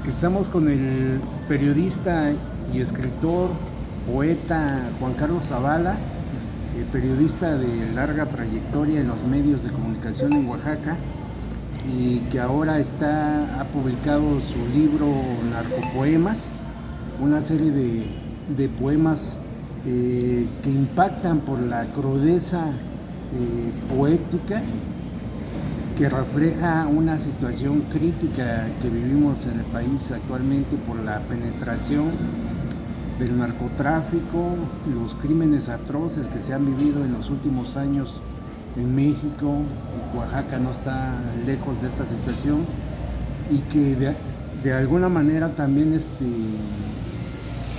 Estamos con el periodista y escritor, poeta Juan Carlos Zavala, periodista de larga trayectoria en los medios de comunicación en Oaxaca y que ahora ha publicado su libro Narcopoemas, una serie de poemas que impactan por la crudeza poética que refleja una situación crítica que vivimos en el país actualmente por la penetración del narcotráfico, los crímenes atroces que se han vivido en los últimos años en México. Oaxaca no está lejos de esta situación y que de alguna manera también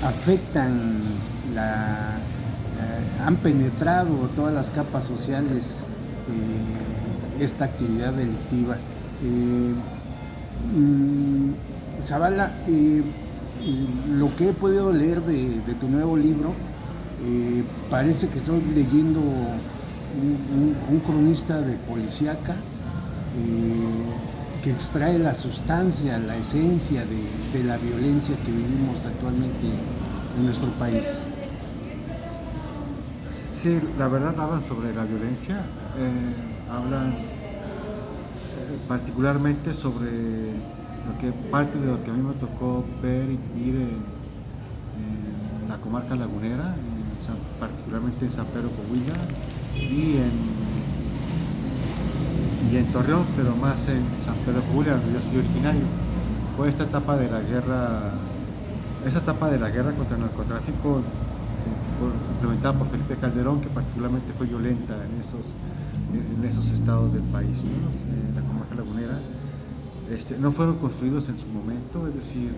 afectan han penetrado todas las capas sociales esta actividad delictiva. Zavala, lo que he podido leer de tu nuevo libro, parece que estoy leyendo un cronista de policíaca que extrae la sustancia, la esencia de la violencia que vivimos actualmente en nuestro país. Sí, la verdad hablan sobre la violencia, hablan particularmente sobre parte de lo que a mí me tocó ver y vivir en la comarca lagunera, particularmente en San Pedro Coahuila y en Torreón, pero más en San Pedro Coahuila, donde yo soy originario. Fue esta etapa de la guerra contra el narcotráfico implementada por Felipe Calderón, que particularmente fue violenta en esos estados del país, ¿no? En la comarca lagunera. No fueron construidos en su momento, es decir,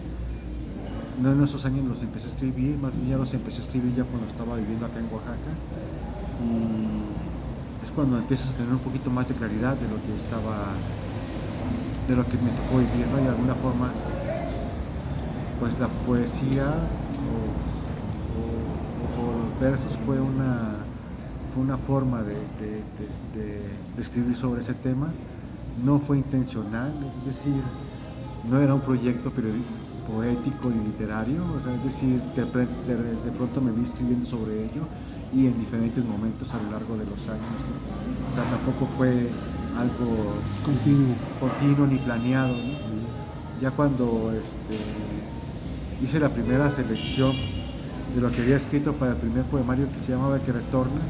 no en esos años los empecé a escribir, más bien ya los empecé a escribir ya cuando estaba viviendo acá en Oaxaca, y es cuando empiezas a tener un poquito más de claridad de lo que me tocó vivir, ¿no? Y de alguna forma, pues la poesía o los versos fue una forma de escribir sobre ese tema. No fue intencional, es decir, no era un proyecto poético y literario, o sea, es decir, de pronto me vi escribiendo sobre ello y en diferentes momentos a lo largo de los años, ¿no? O sea, tampoco fue algo continuo ni planeado, ¿no? Ya cuando hice la primera selección de lo que había escrito para el primer poemario, que se llamaba El que retorna,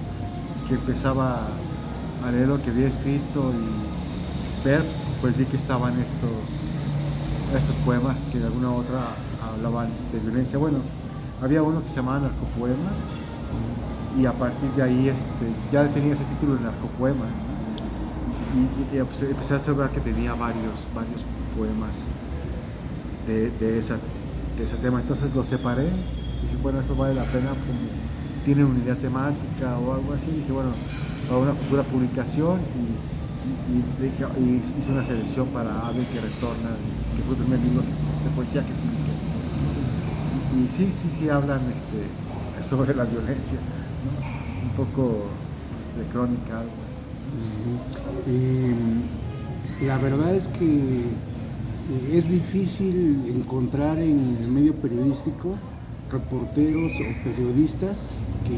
que empezaba a leer lo que había escrito y ver, pues vi que estaban estos poemas que de alguna u otra hablaban de violencia. Bueno, había uno que se llamaba Narcopoemas y a partir de ahí ya tenía ese título de Narcopoema, y empecé a observar que tenía varios poemas de ese tema. Entonces lo separé y dije, bueno, esto vale la pena, como tiene una idea temática o algo así. Dije, bueno, para una futura publicación, y hice una selección para Ave que retorna, que fue el primer libro de poesía que publiqué. Y sí hablan sobre la violencia, ¿no? Un poco de crónica, algo así. La verdad es que es difícil encontrar en el medio periodístico reporteros o periodistas que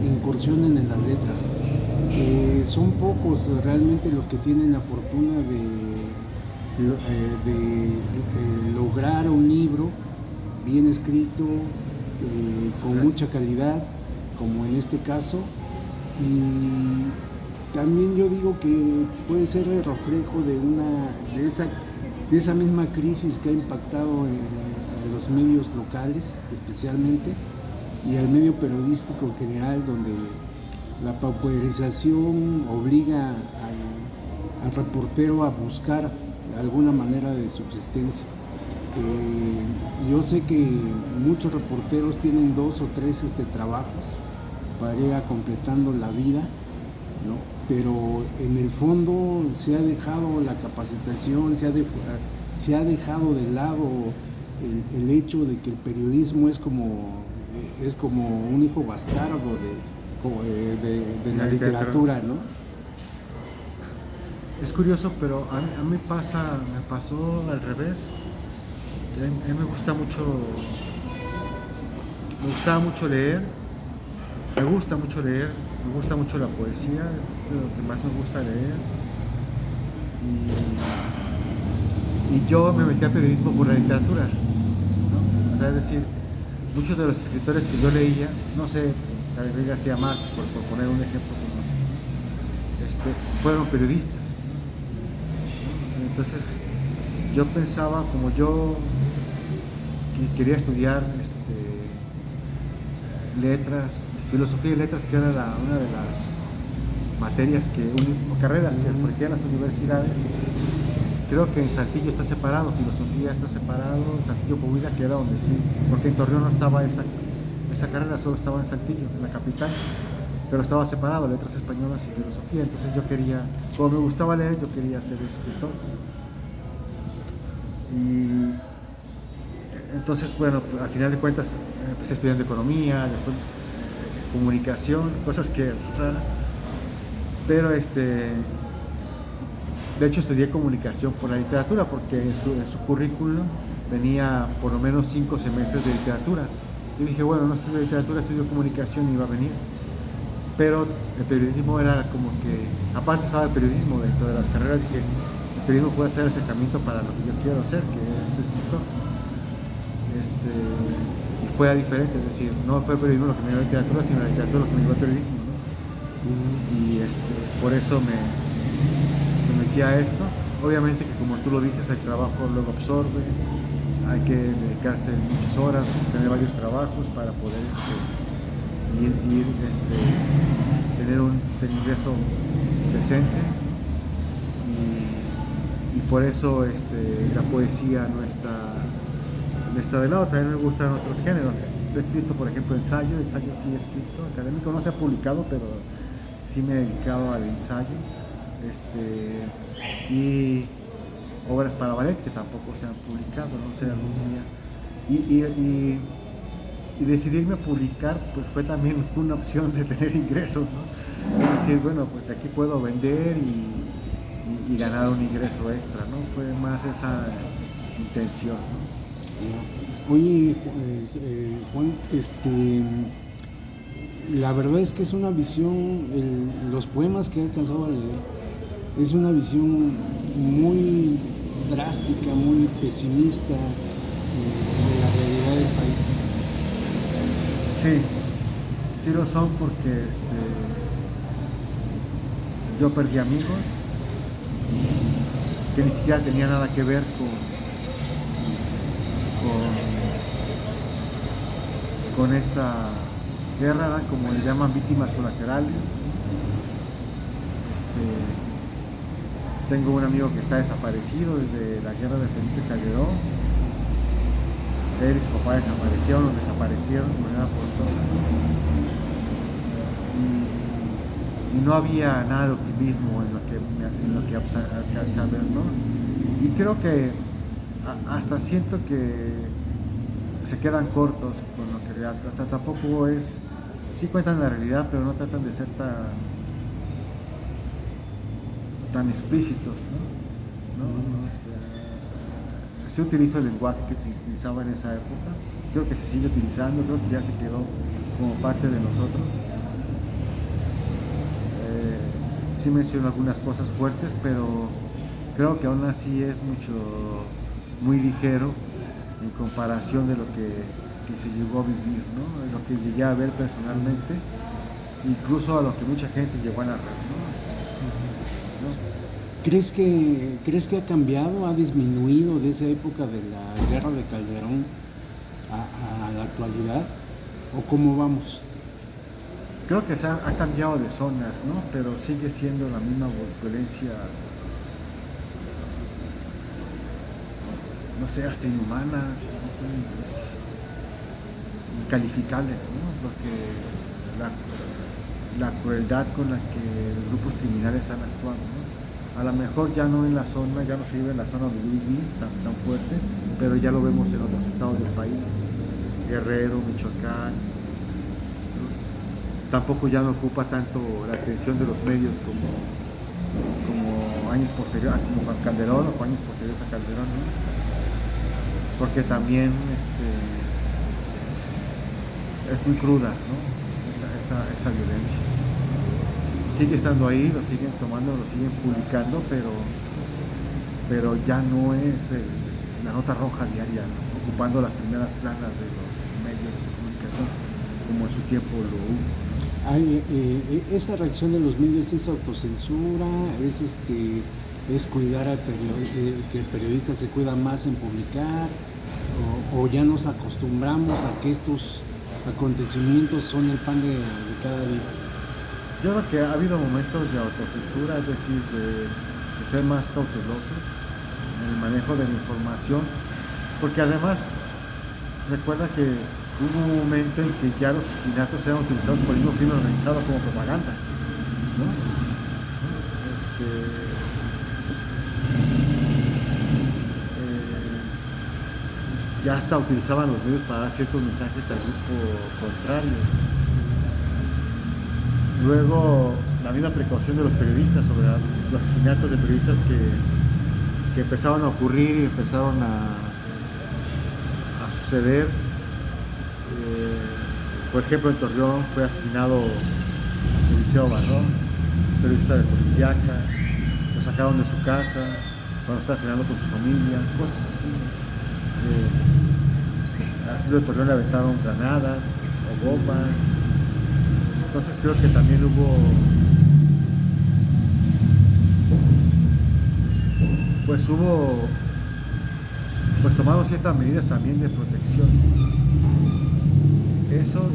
incursionen en las letras. Son pocos realmente los que tienen la fortuna de lograr un libro bien escrito, con mucha calidad, como en este caso. Y también yo digo que puede ser el reflejo de esa misma crisis que ha impactado a los medios locales especialmente y al medio periodístico en general, donde la pauperización obliga al reportero a buscar alguna manera de subsistencia. Yo sé que muchos reporteros tienen 2 o 3 trabajos para ir completando la vida, ¿no? Pero en el fondo se ha dejado la capacitación, se ha dejado de lado el hecho de que el periodismo es como un hijo bastardo de la literatura, ¿no? Es curioso, pero a mí me pasó al revés. A mí me gustaba mucho leer, me gusta mucho la poesía, es lo que más me gusta leer. Y yo me metí al periodismo por la literatura, ¿no? O sea, es decir, muchos de los escritores que yo leía, no sé, Gabriel García Márquez, por poner un ejemplo conocido, fueron periodistas, ¿no? Entonces, yo pensaba, como yo quería estudiar letras, filosofía y letras, que era una de las materias o carreras que ofrecían las universidades. Creo que en Saltillo está separado, filosofía está separado, en Saltillo Coahuila, que era donde sí, porque en Torreón no estaba esa carrera, solo estaba en Saltillo, en la capital, pero estaba separado, letras españolas y filosofía. Entonces yo quería, como me gustaba leer, yo quería ser escritor. Y entonces, bueno, al final de cuentas empecé estudiando economía, después comunicación, cosas que raras, pero de hecho estudié comunicación por la literatura, porque en su currículum venía por lo menos 5 semestres de literatura. Yo dije, bueno, no estudio literatura, estudio comunicación y iba a venir. Pero el periodismo era como que, aparte estaba el periodismo dentro de las carreras, dije, el periodismo puede ser el acercamiento para lo que yo quiero hacer, que es escritor. Y fue diferente, es decir, no fue el periodismo lo que me dio literatura, sino la literatura lo que me dio el periodismo, ¿no? Y por eso me metí a esto. Obviamente que, como tú lo dices, el trabajo luego absorbe, hay que dedicarse muchas horas, tener varios trabajos para poder tener un ingreso decente, y por eso la poesía no está de lado. También me gustan otros géneros. He escrito, por ejemplo, ensayo sí he escrito, académico no se ha publicado, pero sí me he dedicado al ensayo, y obras para ballet que tampoco se han publicado, no sé, algún día. Y decidirme a publicar, pues fue también una opción de tener ingresos, ¿no? Es decir, bueno, pues de aquí puedo vender y ganar un ingreso extra, ¿no? Fue más esa intención, ¿no? Oye, Juan, la verdad es que es una visión, los poemas que he alcanzado a leer, es una visión muy drástica, muy pesimista de la realidad del país. Sí lo son, porque yo perdí amigos que ni siquiera tenían nada que ver con esta guerra, como le llaman, víctimas colaterales. Tengo un amigo que está desaparecido desde la guerra de Felipe Calderón. Él y su papá desaparecieron de manera forzosa. Y no había nada de optimismo en lo que alcancé a ver, ¿no? Y creo que hasta siento que se quedan cortos con lo que hasta tampoco es, sí cuentan la realidad, pero no tratan de ser tan explícitos, ¿no? Sí utilizo el lenguaje que se utilizaba en esa época, creo que se sigue utilizando, creo que ya se quedó como parte de nosotros. Sí menciono algunas cosas fuertes, pero creo que aún así es muy ligero en comparación de lo que se llegó a vivir, ¿no? De lo que llegué a ver personalmente, incluso a lo que mucha gente llegó a narrar, ¿no? ¿Crees que ha cambiado, ha disminuido de esa época de la guerra de Calderón a la actualidad? ¿O cómo vamos? Creo que ha cambiado de zonas, ¿no? Pero sigue siendo la misma violencia, no sé, hasta inhumana, no sé, es incalificable, ¿no? Porque la crueldad con la que los grupos criminales han actuado, ¿no? A lo mejor ya no en la zona, ya no se vive en la zona donde yo viví tan fuerte, pero ya lo vemos en otros estados del país, Guerrero, Michoacán, ¿no? Tampoco ya no ocupa tanto la atención de los medios como años posteriores, como Calderón o años posteriores a Calderón, ¿no? porque también es muy cruda, ¿no? Esa violencia. Sigue estando ahí, lo siguen tomando, lo siguen publicando, pero ya no es la nota roja diaria, ¿no? Ocupando las primeras planas de los medios de comunicación, como en su tiempo lo hubo. Esa reacción de los medios es autocensura, es cuidar al que el periodista se cuida más en publicar, o ya nos acostumbramos a que estos acontecimientos son el pan de cada día. Yo creo que ha habido momentos de autocensura, es decir, de ser más cautelosos en el manejo de la información, porque además recuerda que hubo un momento en que ya los asesinatos eran utilizados por el mismo crimen organizado como propaganda, ¿no? Ya hasta utilizaban los medios para dar ciertos mensajes al grupo contrario. Luego, la misma precaución de los periodistas sobre los asesinatos de periodistas que empezaron a ocurrir y empezaron a suceder. Por ejemplo, en Torreón fue asesinado Eliseo Barrón, periodista de Policíaca, lo sacaron de su casa cuando estaba cenando con su familia, cosas así. Así de Torreón le aventaron granadas o bombas. Entonces creo que también hubo tomaron ciertas medidas también de protección. Eso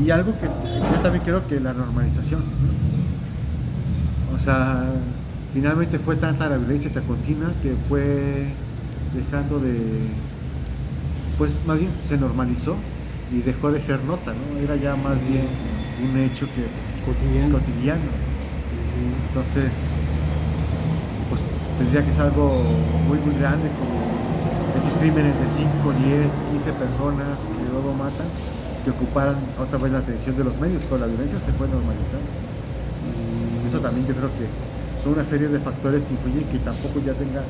y algo que yo también creo que la normalización, ¿no? O sea, finalmente fue tanta la violencia tan continua que fue dejando pues más bien se normalizó y dejó de ser nota, ¿no? Era ya más bien un hecho cotidiano. Entonces, pues tendría que ser algo muy muy grande, como estos crímenes de 5, 10, 15 personas que luego matan, que ocuparan otra vez la atención de los medios, pero la violencia se fue normalizando. Eso también yo creo que son una serie de factores que influyen que tampoco ya tenga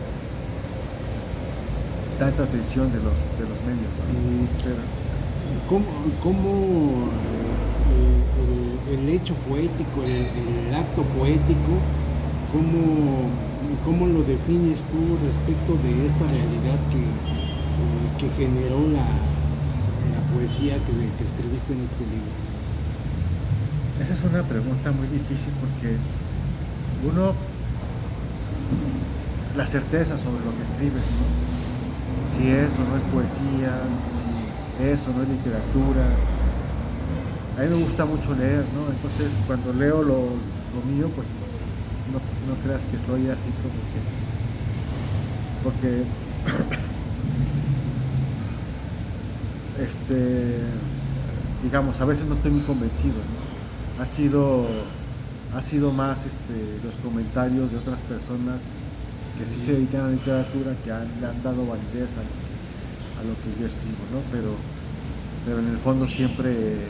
tanta atención de los medios, ¿no? ¿Cómo el hecho poético, el acto poético, cómo lo defines tú respecto de esta realidad que generó la poesía que escribiste en este libro? Esa es una pregunta muy difícil porque la certeza sobre lo que escribes, ¿no? Si es o no es poesía, si es o no es literatura. A mí me gusta mucho leer, ¿no? Entonces cuando leo lo mío, pues no creas que estoy así como que... Porque digamos, a veces no estoy muy convencido, ¿no? Ha sido más los comentarios de otras personas que sí se dedican a la literatura, que le han dado validez a lo que yo escribo, ¿no? Pero en el fondo siempre,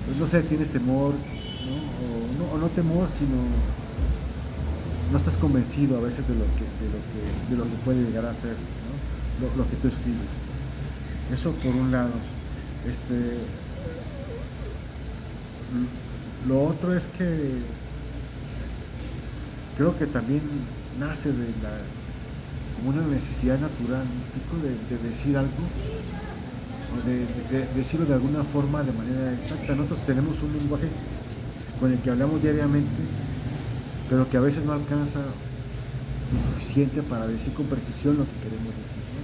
pues no sé, tienes temor, ¿no? O no temor, sino no estás convencido a veces de lo que puede llegar a ser, ¿no? Lo que tú escribes. Eso por un lado. Lo otro es que creo que también nace como una necesidad natural, de decir algo, o de decirlo de alguna forma de manera exacta. Nosotros tenemos un lenguaje con el que hablamos diariamente, pero que a veces no alcanza lo suficiente para decir con precisión lo que queremos decir, ¿no?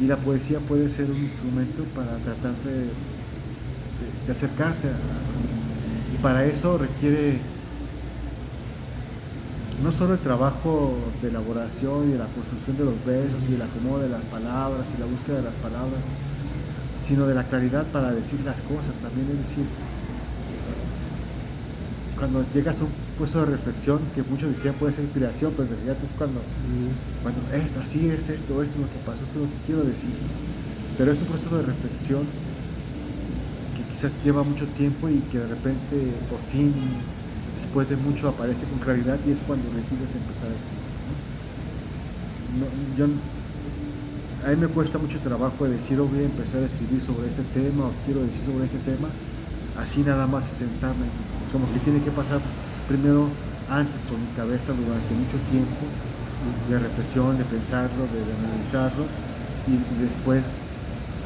Y la poesía puede ser un instrumento para tratar de acercarse y para eso requiere no solo el trabajo de elaboración y de la construcción de los versos y el acomodo de las palabras y la búsqueda de las palabras, sino de la claridad para decir las cosas también. Es decir, cuando llegas a un puesto de reflexión, que muchos decían puede ser inspiración, pero en realidad es cuando así es esto es lo que pasó, esto es lo que quiero decir. Pero es un proceso de reflexión que quizás lleva mucho tiempo y que de repente por fin después de mucho aparece con claridad y es cuando decides empezar a escribir, ¿no? A mí me cuesta mucho trabajo decir, voy a empezar a escribir sobre este tema o quiero decir sobre este tema, así nada más sentarme, como que tiene que pasar primero antes por mi cabeza durante mucho tiempo de reflexión, de pensarlo, de analizarlo, y después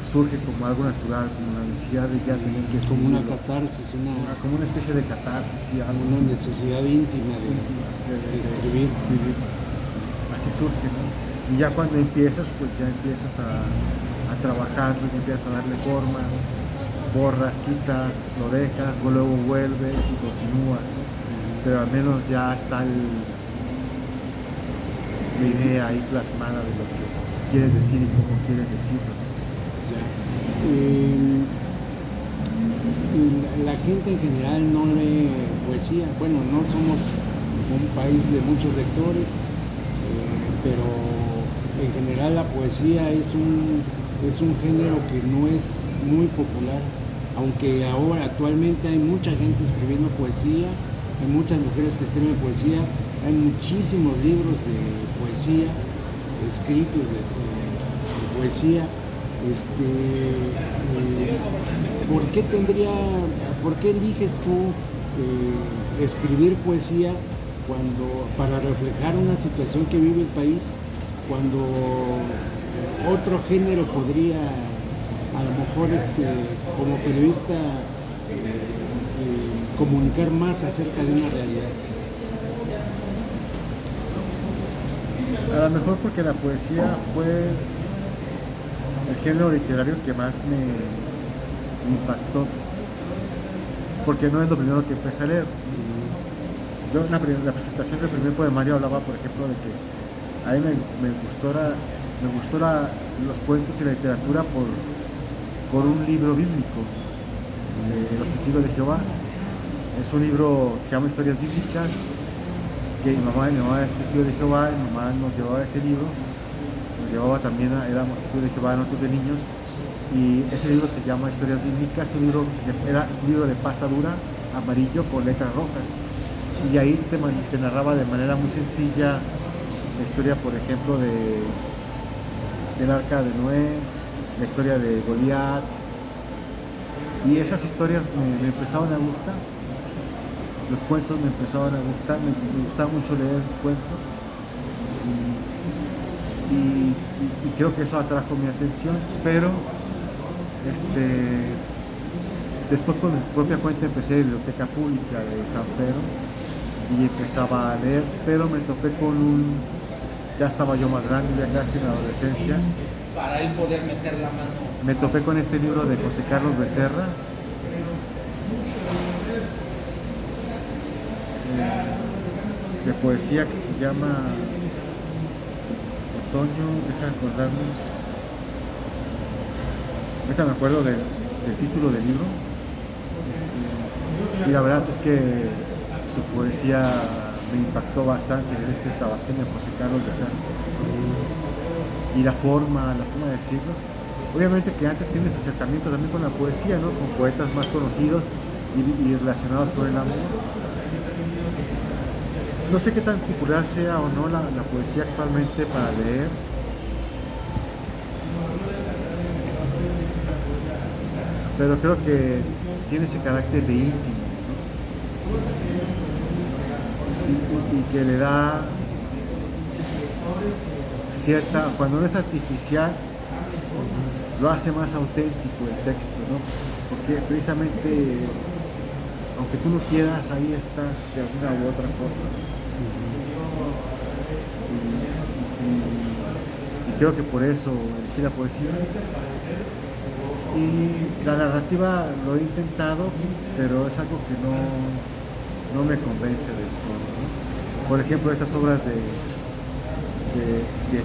surge como algo natural, como la necesidad de ya tener que escribirlo. Como una catarsis, como una especie de catarsis, sí, una necesidad íntima de escribir. Así surge, ¿no? Y ya cuando empiezas, pues ya empiezas a trabajarlo, ya empiezas a darle forma, borras, quitas, lo dejas, luego vuelves y continúas, ¿no? Pero al menos ya está la idea ahí plasmada de lo que quieres decir y cómo quieres decirlo, ¿no? La gente en general no lee poesía. Bueno, no somos un país de muchos lectores, pero en general la poesía es un género que no es muy popular, aunque ahora actualmente hay mucha gente escribiendo poesía, hay muchas mujeres que escriben poesía, hay muchísimos libros de poesía, escritos de poesía. ¿Por qué eliges tú escribir poesía para reflejar una situación que vive el país, cuando otro género podría, a lo mejor como periodista, comunicar más acerca de una realidad? A lo mejor porque la poesía fue el género literario que más me impactó, porque no es lo primero que empecé a leer. Yo en la presentación del primer poemario hablaba, por ejemplo, de que a mí me gustó los cuentos y la literatura por un libro bíblico, Los Testigos de Jehová. Es un libro que se llama Historias Bíblicas, que mi mamá es testigo de Jehová, mi mamá nos llevaba ese libro, nos llevaba también, éramos testigos de Jehová nosotros de niños, y ese libro se llama Historias Bíblicas. Era un libro de pasta dura, amarillo, con letras rojas, y ahí te narraba de manera muy sencilla la historia, por ejemplo, del arca de Noé, la historia de Goliat, y esas historias me empezaron a gustar. Entonces, los cuentos me empezaron a gustar, me gustaba mucho leer cuentos, y creo que eso atrajo mi atención, pero después por mi propia cuenta empecé en la biblioteca pública de San Pedro y empezaba a leer, pero me topé ya estaba yo más grande, ya casi en la adolescencia, para él poder meter la mano. me topé con este libro de José Carlos Becerra, de poesía, que se llama Otoño, deja de acordarme, ahorita me acuerdo del título del libro, y la verdad es que su poesía me impactó bastante, es tabasqueño José Carlos Becerra, y la forma de decirlos. Obviamente que antes tienes acercamiento también con la poesía, ¿no? Con poetas más conocidos y relacionados con el amor. No sé qué tan popular sea o no la poesía actualmente para leer, pero creo que tiene ese carácter de íntimo, ¿no? Y que le da cierta, cuando no es artificial, lo hace más auténtico el texto, ¿no? Porque precisamente, aunque tú no quieras, ahí estás de alguna u otra forma. Y creo que por eso elegí la poesía. Y la narrativa lo he intentado, pero es algo que no me convence del todo, ¿no? Por ejemplo, estas obras de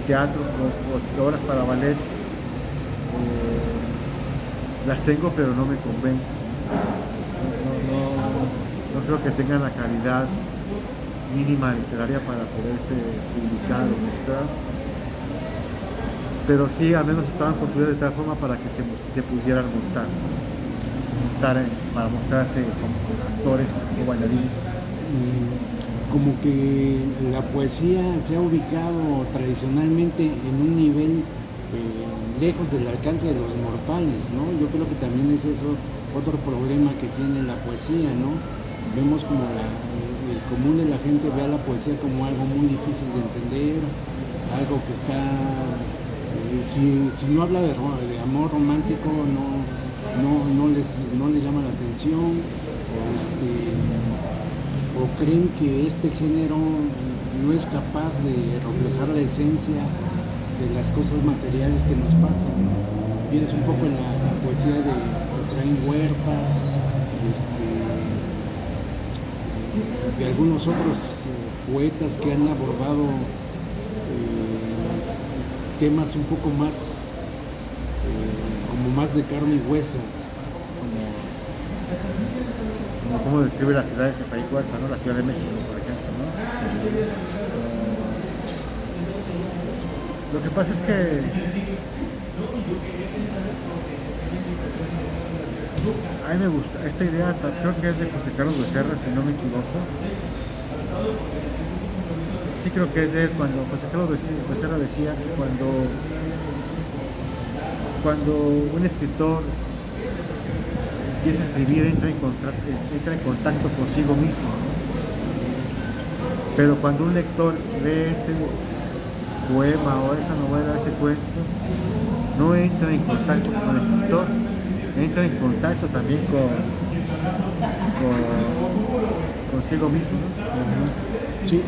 teatro o obras para ballet, las tengo, pero no me convencen. No creo que tengan la calidad mínima literaria para poderse publicar o mostrar, pero sí al menos estaban construidas de tal forma para que se pudieran montar para mostrarse como actores o bailarines. como que la poesía se ha ubicado tradicionalmente en un nivel lejos del alcance de los mortales, ¿no? Yo creo que también es eso otro problema que tiene la poesía, ¿no? Vemos como el común de la gente ve a la poesía como algo muy difícil de entender, algo que está, si no habla de amor romántico, no les llama la atención, o creen que este género no es capaz de reflejar la esencia de las cosas materiales que nos pasan, ¿no? Pienso un poco en la poesía de Efraín Huerta, de algunos otros poetas que han abordado temas un poco más, como más de carne y hueso. Como cómo describe las ciudades de Efraín Huerta, ¿no? La Ciudad de México, por ejemplo, ¿no? Lo que pasa es que a mí me gusta esta idea, creo que es de José Carlos Becerra, si no me equivoco. Sí, creo que es de él, cuando José Carlos Becerra decía que cuando un escritor empieza a escribir, entra en contacto consigo mismo, ¿no? Pero cuando un lector lee ese poema o esa novela, ese cuento, no entra en contacto con el escritor, entra en contacto también consigo mismo, ¿no? Sí.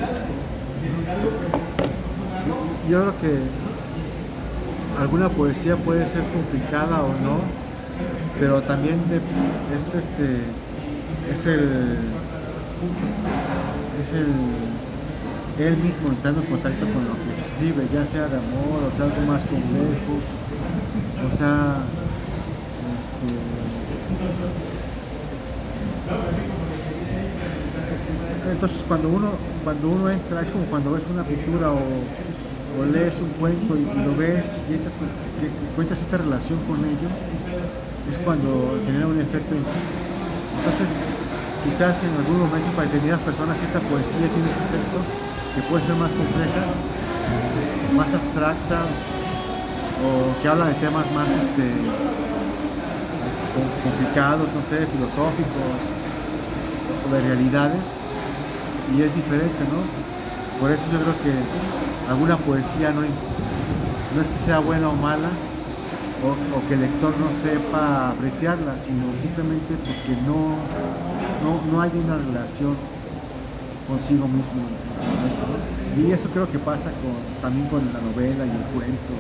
Yo creo que alguna poesía puede ser complicada o no, pero también él mismo entrando en contacto con lo que se escribe, ya sea de amor, o sea algo más complejo, o sea, entonces cuando uno entra, es como cuando ves una pintura o lees un cuento y lo ves y entras que cuentas esta relación con ello, es cuando genera un efecto en ti. Entonces, quizás en algún momento para determinadas personas cierta poesía tiene ese efecto que puede ser más compleja, más abstracta, o que habla de temas más complicados, no sé, filosóficos o de realidades, y es diferente, ¿no? Por eso yo creo que alguna poesía no es que sea buena o mala, o que el lector no sepa apreciarla, sino simplemente porque no hay una relación consigo mismo. Y eso creo que pasa también con la novela y el cuento.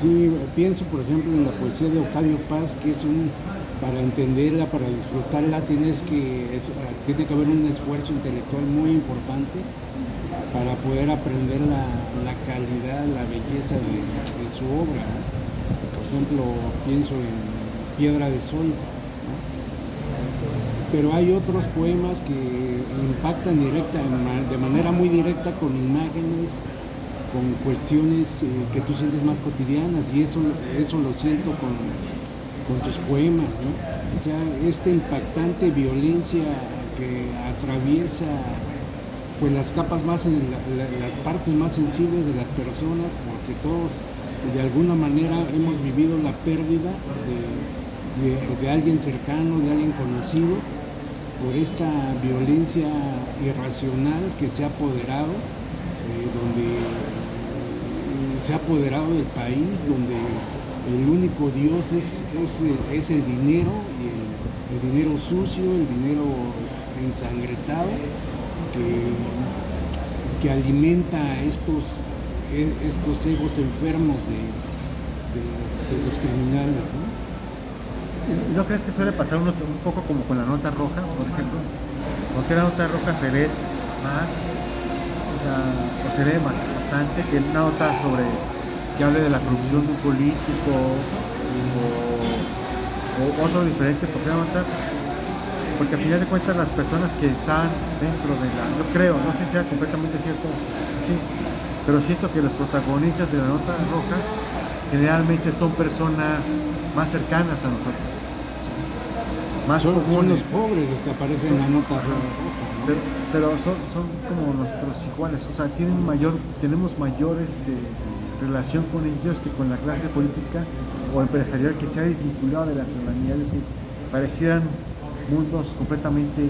Sí, pienso por ejemplo en la poesía de Octavio Paz, que para entenderla, para disfrutarla, tiene que haber un esfuerzo intelectual muy importante para poder aprender la calidad, la belleza de su obra, ¿no? Por ejemplo, pienso en Piedra de Sol, ¿no? Pero hay otros poemas que impactan de manera muy directa con imágenes, con cuestiones que tú sientes más cotidianas, y eso lo siento con tus poemas, ¿no? O sea, esta impactante violencia que atraviesa pues las capas las partes más sensibles de las personas, porque todos de alguna manera hemos vivido la pérdida de alguien cercano, de alguien conocido, por esta violencia irracional que se ha apoderado, donde se ha apoderado del país, donde el único Dios es el dinero, y el dinero sucio, el dinero ensangretado, que alimenta estos egos enfermos de los criminales, ¿no? ¿No crees que suele pasar un poco como con la nota roja, por ejemplo? Porque la nota roja se lee más, o se lee bastante que una nota que hable de la corrupción de un político o otro diferente? Porque al final de cuentas las personas que están dentro yo creo, no sé si sea completamente cierto así, pero siento que los protagonistas de la nota roja generalmente son personas más cercanas a nosotros. más son comunes. los pobres los que aparecen en la nota roja, ¿no? Pero son como nuestros iguales, o sea, tenemos mayor relación con ellos que con la clase política o empresarial que se ha desvinculado de la ciudadanía, es decir, parecieran mundos completamente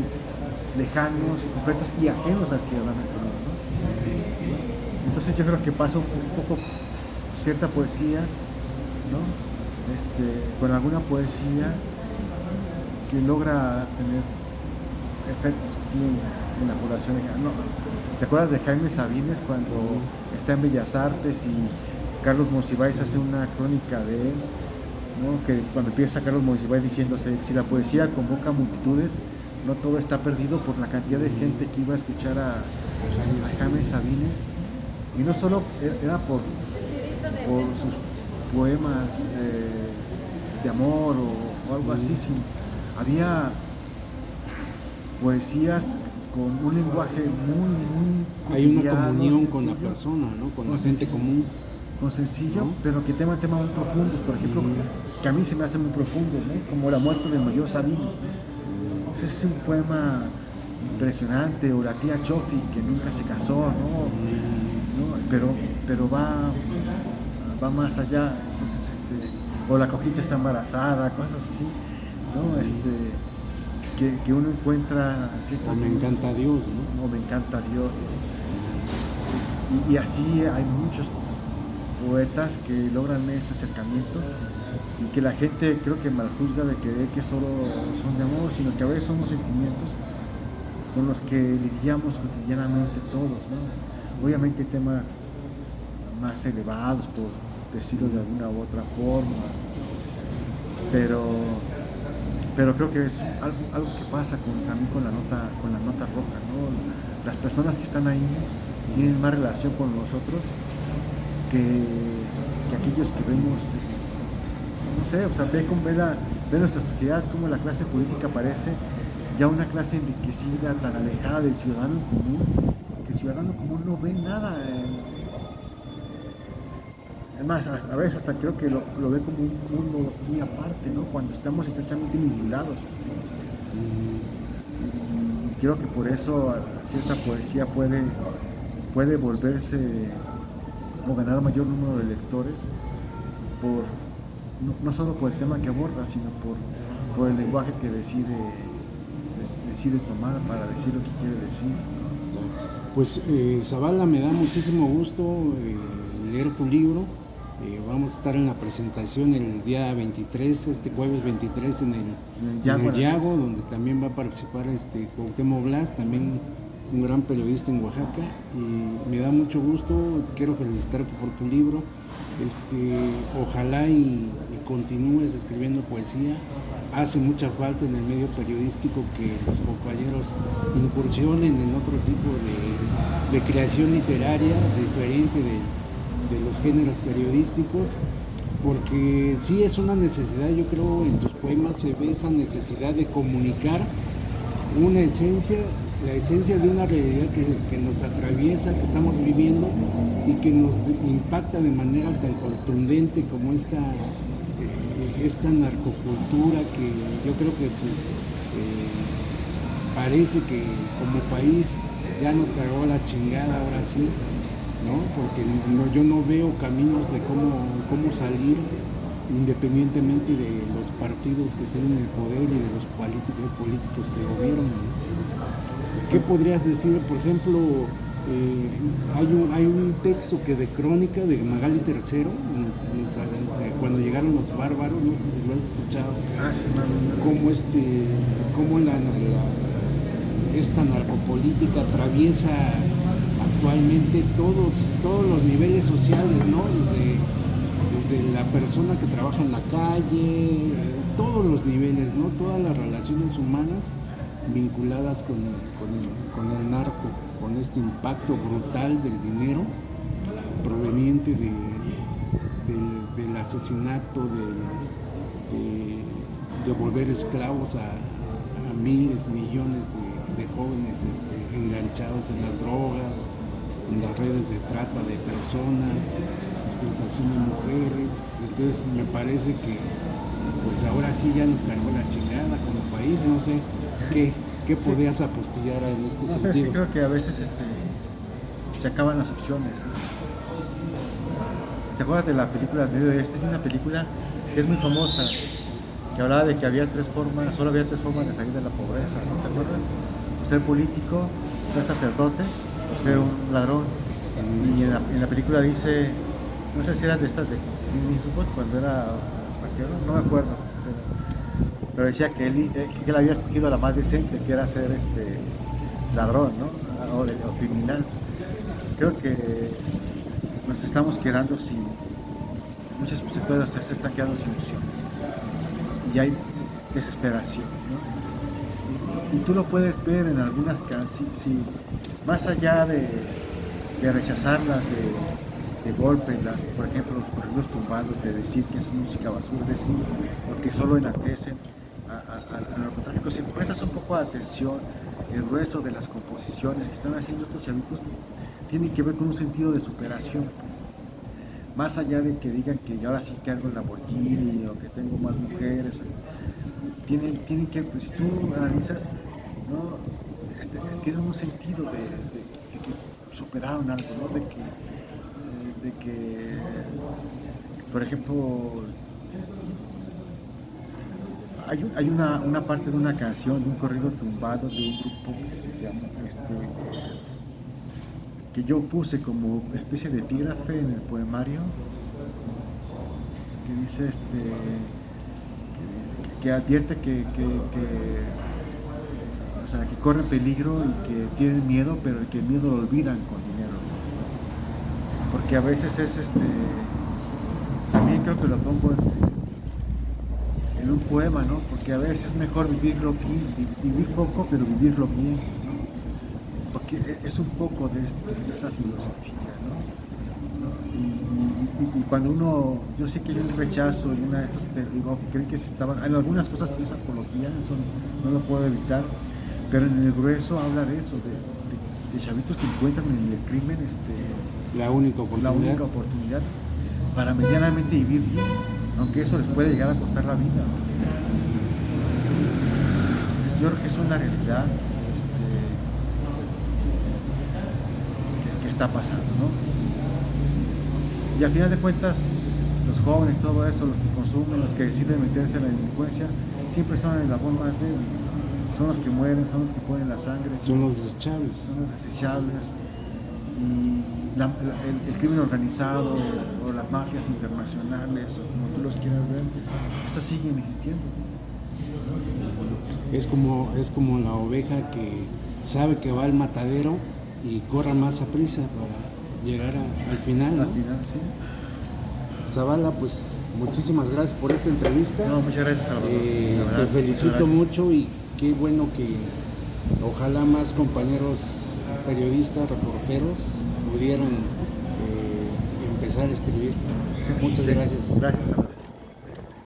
lejanos, completos y ajenos al ciudadano común, ¿no? Entonces yo creo que pasa un poco cierta poesía, ¿no? Con alguna poesía que logra tener efectos así en la población. No, ¿te acuerdas de Jaime Sabines cuando está en Bellas Artes y Carlos Monsiváis hace una crónica de él, ¿no? Que cuando empieza Carlos Monsiváis diciéndose, si la poesía convoca multitudes, no todo está perdido por la cantidad de gente que iba a escuchar a Jaime Sabines, y no solo era por sus poemas de amor o algo así, sino había poesías con un lenguaje muy hay una cotidiano, comunión sencillo, con la persona, ¿no? Con la gente sencillo, común. con sencillo, ¿no? pero que temas muy profundos, por ejemplo, que a mí se me hace muy profundo, ¿no? Como La muerte del mayor Sabines, ¿no? Ese es un poema impresionante, o La tía Chofi, que nunca se casó, ¿no? Pero va más allá. Entonces, o La cojita está embarazada, cosas así, ¿no? Que uno encuentra ciertas... O Me encanta Dios, ¿no? O Me encanta Dios. Y así hay muchos poetas que logran ese acercamiento y que la gente creo que maljuzga de creer que solo son de amor, sino que a veces son los sentimientos con los que lidiamos cotidianamente todos, ¿no? Obviamente hay temas más elevados, por decirlo de alguna u otra forma, pero creo que es algo que pasa también con la nota roja, ¿no? Las personas que están ahí tienen más relación con nosotros que aquellos que vemos, no sé, o sea, ve nuestra sociedad, como la clase política parece ya una clase enriquecida, tan alejada del ciudadano común, que el ciudadano común no ve nada. Es más, a veces hasta creo que lo ve como un mundo muy aparte, ¿no? Cuando estamos estrechamente vinculados. Y creo que por eso cierta poesía puede volverse o ganar mayor número de lectores no solo por el tema que aborda, sino por el lenguaje que decide tomar para decir lo que quiere decir. Pues Zavala, me da muchísimo gusto leer tu libro. Vamos a estar en la presentación el día 23, este jueves 23 en el Yago, donde también va a participar Cuauhtémoc Blas, también un gran periodista en Oaxaca, y me da mucho gusto. Quiero felicitarte por tu libro. Ojalá y continúes escribiendo poesía. Hace mucha falta en el medio periodístico que los compañeros incursionen en otro tipo de creación literaria diferente de los géneros periodísticos, porque sí es una necesidad. Yo creo en tus poemas se ve esa necesidad de comunicar una esencia, la esencia de una realidad que nos atraviesa, que estamos viviendo y que nos impacta de manera tan contundente como esta narcocultura, que yo creo que parece que como país ya nos cargó la chingada ahora sí, ¿no? Porque yo no veo caminos de cómo salir, independientemente de los partidos que estén en el poder y de los políticos que gobiernan. ¿Qué podrías decir? Por ejemplo, hay un texto que de crónica de Magali III, cuando llegaron los bárbaros, no sé si lo has escuchado, cómo esta narcopolítica atraviesa actualmente todos los niveles sociales, ¿no? Desde la persona que trabaja en la calle, todos los niveles, ¿no? Todas las relaciones humanas vinculadas con el narco, con este impacto brutal del dinero proveniente del asesinato, de volver esclavos a miles, millones de jóvenes enganchados en las drogas, en las redes de trata de personas, explotación de mujeres. Entonces me parece que pues ahora sí ya nos cargó la chingada como país, no sé qué podías apostillar en este No sé, es sentido. que creo que a veces se acaban las opciones, ¿no? ¿Te acuerdas de la película Medio Oeste? Hay una película que es muy famosa, que hablaba de que solo había tres formas de salir de la pobreza, ¿no? ¿Te acuerdas? O ser político, o ser sacerdote, o ser un ladrón. Y en la película dice, no sé si era de estas de Clint Eastwood cuando era vaquero, no me acuerdo, pero decía que él había escogido la más decente, que era ser ladrón, ¿no? O criminal. Creo que nos estamos quedando muchos sectores se están quedando sin opciones y hay desesperación, ¿no? Y tú lo puedes ver en algunas canciones, más allá de rechazarlas de golpe, por ejemplo los corridos tumbados, de decir que es música basura, porque solo enaltecen al narcotráfico. Si prestas un poco de atención, el grueso de las composiciones que están haciendo estos chavitos tienen que ver con un sentido de superación, pues. Más allá de que digan que ahora sí que hago el Lamborghini o que tengo más mujeres, tienen que, pues, si tú analizas, ¿no? Tienen un sentido de que superaron algo, ¿no? De que, por ejemplo, hay una parte de una canción, de un corrido tumbado de un grupo que se llama, que yo puse como especie de epígrafe en el poemario, que dice que advierte o sea, que corren peligro y que tienen miedo, pero que el miedo lo olvidan con dinero, ¿no? Porque a veces también creo que lo pongo en un poema, ¿no? Porque a veces es mejor vivir poco, pero vivirlo bien, ¿no? Porque es un poco de esta filosofía, ¿no? Y cuando yo sé que hay un rechazo y una de estos digo, que creen que en algunas cosas sí es apología, eso no lo puedo evitar, pero en el grueso habla de eso, de chavitos que encuentran en el crimen La única oportunidad para medianamente vivir bien, aunque eso les puede llegar a costar la vida, ¿no? Yo creo que es una realidad que está pasando, ¿no? Y al final de cuentas, los jóvenes, todo eso, los que consumen, los que deciden meterse en la delincuencia, siempre son el eslabón más débil. Son los que mueren, son los que ponen la sangre. Son los desechables. Son los desechables. Y el crimen organizado o las mafias internacionales, o como tú los quieras ver, esas siguen existiendo. Es como la oveja que sabe que va al matadero y corre más a prisa para llegar al final, ¿no? Al final, sí. Zavala, pues muchísimas gracias por esta entrevista. No, muchas gracias, Salvador. Te felicito mucho y qué bueno que ojalá más compañeros periodistas, reporteros pudieran empezar a escribir. Muchas gracias. Gracias, Salvador.